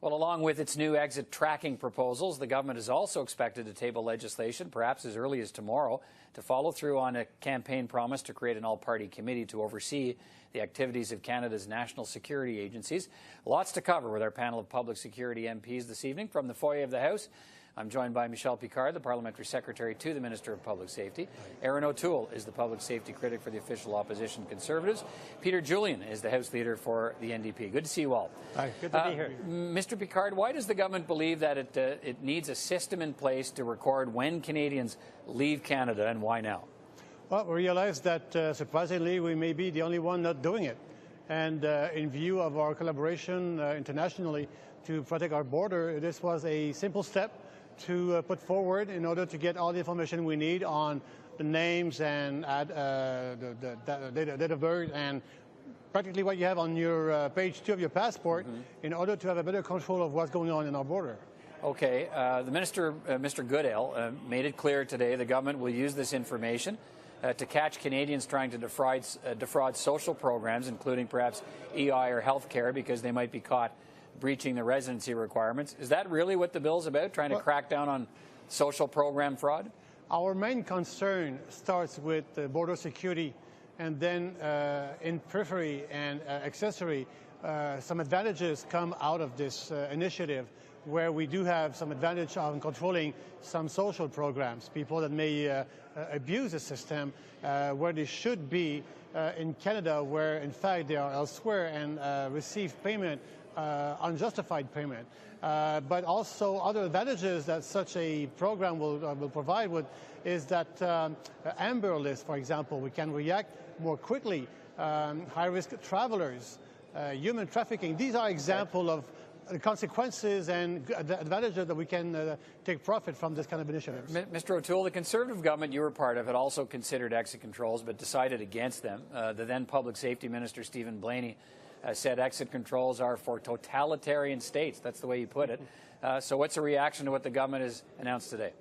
Well, along with its new exit tracking proposals, the government is also expected to table legislation, perhaps as early as tomorrow, to follow through on a campaign promise to create an all-party committee to oversee the activities of Canada's national security agencies. Lots to cover with our panel of public security MPs this evening. From the foyer of the House, I'm joined by Michelle Picard, the Parliamentary Secretary to the Minister of Public Safety. Aaron O'Toole is the Public Safety Critic for the official opposition Conservatives. Peter Julian is the House Leader for the NDP. Good to see you all. Hi, good to be here. Mr. Picard, why does the government believe that it needs a system in place to record when Canadians leave Canada, and why now? Well, we realize that, surprisingly, we may be the only one not doing it. And in view of our collaboration internationally to protect our border, this was a simple step to put forward in order to get all the information we need on the names and the date of birth and practically what you have on your page 2 of your passport in order to have a better control of what's going on in our border. Okay. The Minister, Mr. Goodale, made it clear today the government will use this information to catch Canadians trying to defraud social programs, including perhaps EI or health care, because they might be caught breaching the residency requirements. Is that really what the bill's about, trying to crack down on social program fraud? Our main concern starts with border security, and then in periphery and accessory, some advantages come out of this initiative, where we do have some advantage on controlling some social programs, people that may abuse the system where they should be in Canada, where in fact they are elsewhere and receive payment, unjustified payment. But also other advantages that such a program will provide is that Amber List, for example, we can react more quickly, high-risk travelers, human trafficking. These are examples of the consequences and advantages that we can take profit from this kind of initiatives. Mr. O'Toole, the Conservative government you were part of had also considered exit controls but decided against them. The then Public Safety Minister, Stephen Blaney, said exit controls are for totalitarian states. That's the way you put it. So what's the reaction to what the government has announced today?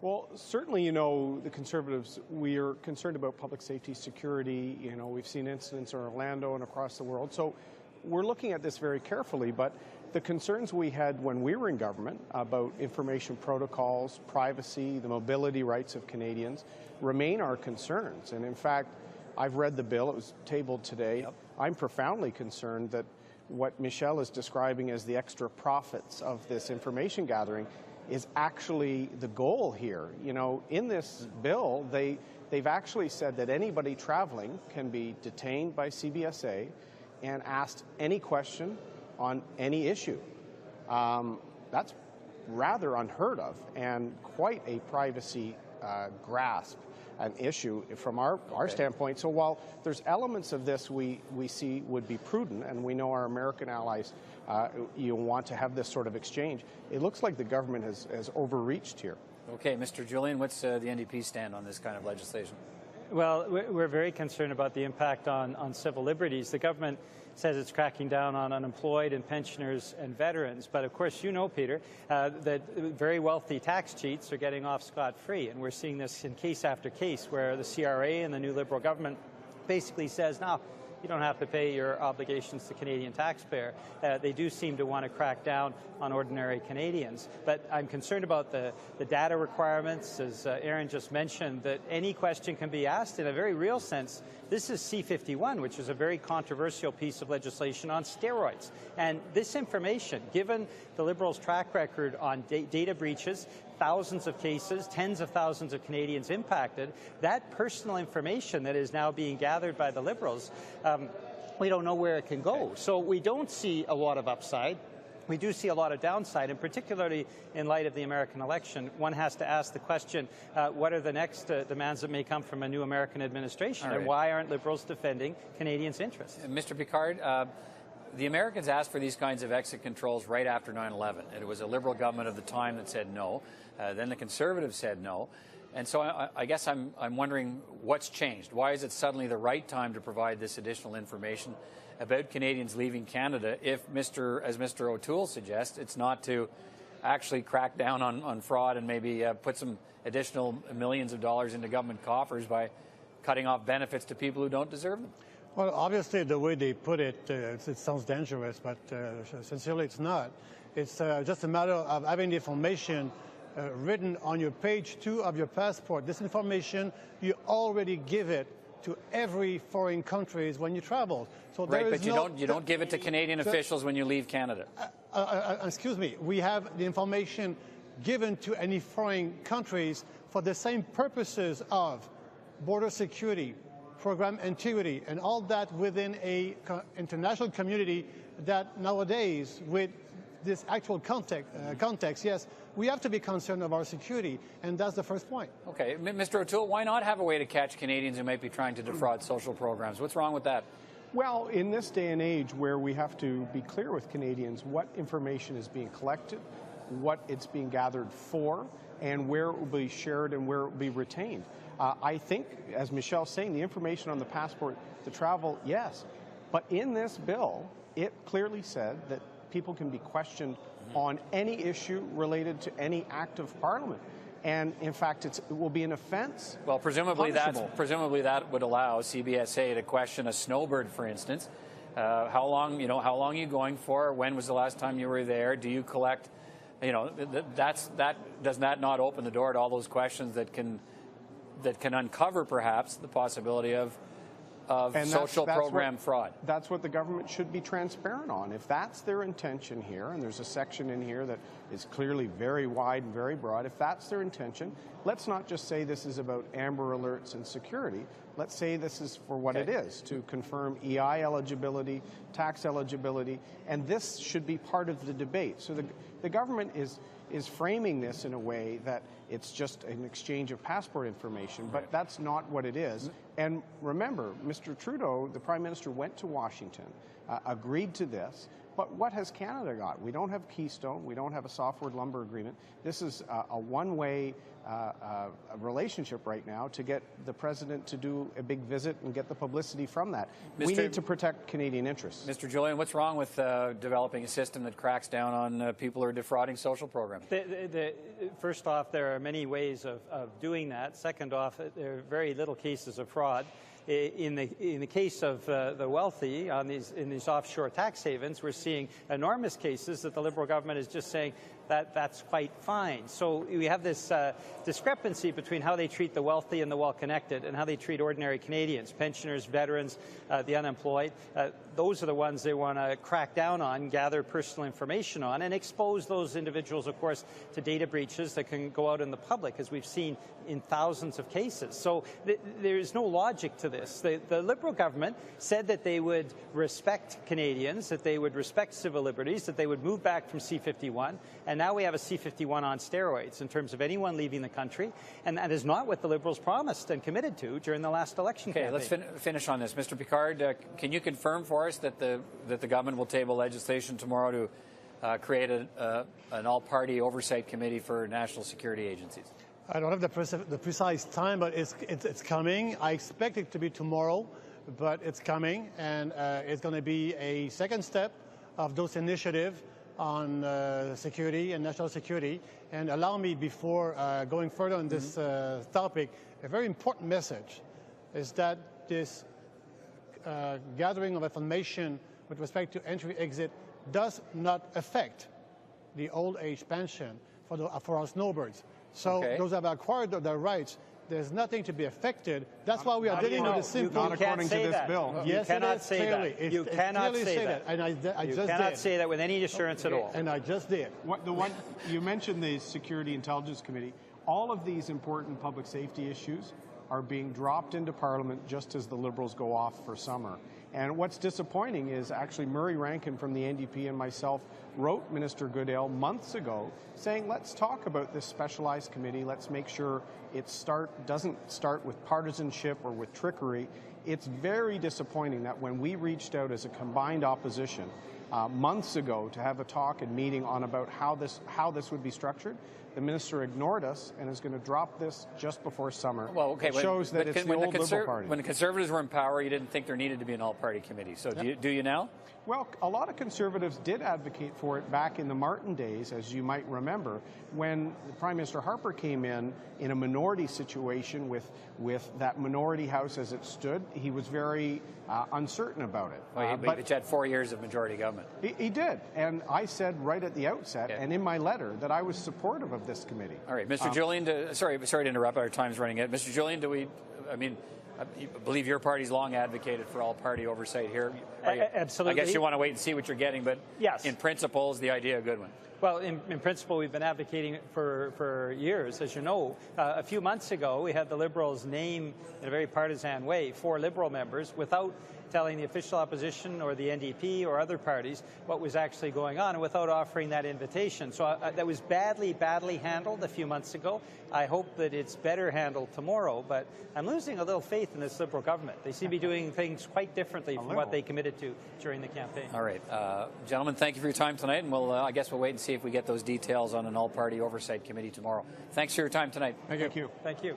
Well, certainly, the Conservatives, we are concerned about public safety, security. We've seen incidents in Orlando and across the world. So we're looking at this very carefully, but the concerns we had when we were in government about information protocols, privacy, the mobility rights of Canadians remain our concerns. And in fact, I've read the bill. It was tabled today. Yep. I'm profoundly concerned that what Michelle is describing as the extra profits of this information gathering is actually the goal here. In this bill, they've actually said that anybody traveling can be detained by CBSA and asked any question on any issue. That's rather unheard of and quite a privacy grasp an issue from our standpoint. So while there's elements of this we see would be prudent, and we know our American allies want to have this sort of exchange, it looks like the government has overreached here. Okay, Mr. Julian, what's the NDP stand on this kind of legislation? Well, we're very concerned about the impact on civil liberties. The government says it's cracking down on unemployed and pensioners and veterans. But of course, Peter, that very wealthy tax cheats are getting off scot-free. And we're seeing this in case after case where the CRA and the new Liberal government basically says, now, you don't have to pay your obligations to Canadian taxpayer. They do seem to want to crack down on ordinary Canadians. But I'm concerned about the data requirements, as Aaron just mentioned, that any question can be asked in a very real sense. This is C-51, which is a very controversial piece of legislation on steroids. And this information, given the Liberals' track record on data breaches, thousands of cases, tens of thousands of Canadians impacted, that personal information that is now being gathered by the Liberals, we don't know where it can go. So we don't see a lot of upside. We do see a lot of downside, and particularly in light of the American election, one has to ask the question, what are the next demands that may come from a new American administration, and why aren't Liberals defending Canadians' interests? Mr. Picard, the Americans asked for these kinds of exit controls right after 9/11. It was a Liberal government of the time that said no. Then the Conservatives said no. And so I guess I'm wondering what's changed. Why is it suddenly the right time to provide this additional information about Canadians leaving Canada if, as Mr. O'Toole suggests, it's not to actually crack down on fraud and maybe put some additional millions of dollars into government coffers by cutting off benefits to people who don't deserve them? Well, obviously, the way they put it, it sounds dangerous, but sincerely, it's not. It's just a matter of having the information written on your page 2 of your passport. This information, you already give it to every foreign countries when you travel. So right, there but is you don't give it to Canadian officials when you leave Canada. Excuse me. We have the information given to any foreign countries for the same purposes of border security, program integrity, and all that within a international community that nowadays, with this actual context, yes, we have to be concerned of our security, and that's the first point. Okay, Mr. O'Toole, why not have a way to catch Canadians who might be trying to defraud social programs? What's wrong with that? Well, in this day and age where we have to be clear with Canadians what information is being collected, what it's being gathered for, and where it will be shared and where it will be retained. I think, as Michelle's saying, the information on the passport to travel, yes. But in this bill, it clearly said that people can be questioned on any issue related to any act of Parliament. And in fact, it will be an offence. Well, presumably that would allow CBSA to question a snowbird, for instance. How long are you going for? When was the last time you were there? Do you collect? Does that not open the door to all those questions that can uncover perhaps the possibility of social program fraud? That's what the government should be transparent on. If that's their intention here, and there's a section in here that is clearly very wide and very broad, if that's their intention, let's not just say this is about Amber Alerts and security. Let's say this is for what it is, to confirm EI eligibility, tax eligibility, and this should be part of the debate. So the government is framing this in a way that it's just an exchange of passport information, but that's not what it is. And remember, Mr. Trudeau, the Prime Minister, went to Washington, agreed to this, but what has Canada got? We don't have Keystone, we don't have a softwood lumber agreement. This is a one-way relationship right now to get the President to do a big visit and get the publicity from that. We need to protect Canadian interests. Mr. Julian, what's wrong with developing a system that cracks down on people who are defrauding social programs? First off, there are many ways of doing that. Second off, there are very little cases of fraud. In the case of the wealthy in these offshore tax havens, we're seeing enormous cases that the Liberal government is just saying that's quite fine. So we have this discrepancy between how they treat the wealthy and the well-connected and how they treat ordinary Canadians, pensioners, veterans, the unemployed. Those are the ones they want to crack down on, gather personal information on, and expose those individuals, of course, to data breaches that can go out in the public, as we've seen in thousands of cases. So there's no logic to this. The Liberal government said that they would respect Canadians, that they would respect civil liberties, that they would move back from C-51, and now we have a C-51 on steroids in terms of anyone leaving the country, and that is not what the Liberals promised and committed to during the last election campaign. Okay, let's finish on this. Mr. Picard, can you confirm for us that the government will table legislation tomorrow to create an all-party oversight committee for national security agencies? I don't have the precise time, but it's coming. I expect it to be tomorrow, but it's coming, and it's going to be a second step of those initiatives on security and national security. And allow me, before going further on this topic, a very important message is that this gathering of information with respect to entry-exit does not affect the old age pension for our snowbirds. So those have acquired their rights. There's nothing to be affected. That's why we are dealing with the simple. Not according to this bill. Yes, you cannot say clearly. that. You cannot say that. And I you just cannot did. say that with any assurance at all. And I just did. The one you mentioned, the Security Intelligence Committee. All of these important public safety issues are being dropped into Parliament just as the Liberals go off for summer. And what's disappointing is actually Murray Rankin from the NDP and myself wrote Minister Goodale months ago saying, let's talk about this specialized committee. Let's make sure it doesn't start with partisanship or with trickery. It's very disappointing that when we reached out as a combined opposition months ago to have a talk and meeting on about how this would be structured. The minister ignored us and is going to drop this just before summer. Well, okay, it shows that it's the old Liberal Party. When the Conservatives were in power, you didn't think there needed to be an all-party committee. So do you now? Well, a lot of Conservatives did advocate for it back in the Martin days, as you might remember, when Prime Minister Harper came in a minority situation with that minority house as it stood. He was very uncertain about it. Well, but you had 4 years of majority government. He did, and I said right at the outset and in my letter that I was supportive of this committee. All right, Mr. Julian, sorry to interrupt, our time's running out. Mr. Julian, I believe your party's long advocated for all-party oversight here. Absolutely. I guess you want to wait and see what you're getting, but yes. In principle, is the idea a good one? Well, in principle, we've been advocating it for years. As you know, a few months ago, we had the Liberals name, in a very partisan way, 4 Liberal members without telling the official opposition or the NDP or other parties what was actually going on, and without offering that invitation. So that was badly handled a few months ago. I hope that it's better handled tomorrow, but I'm losing a little faith in this Liberal government. They seem to be doing things quite differently from what they committed to during the campaign. All right. Gentlemen, thank you for your time tonight, and I guess we'll wait and see if we get those details on an all-party oversight committee tomorrow. Thanks for your time tonight. Thank you. Thank you.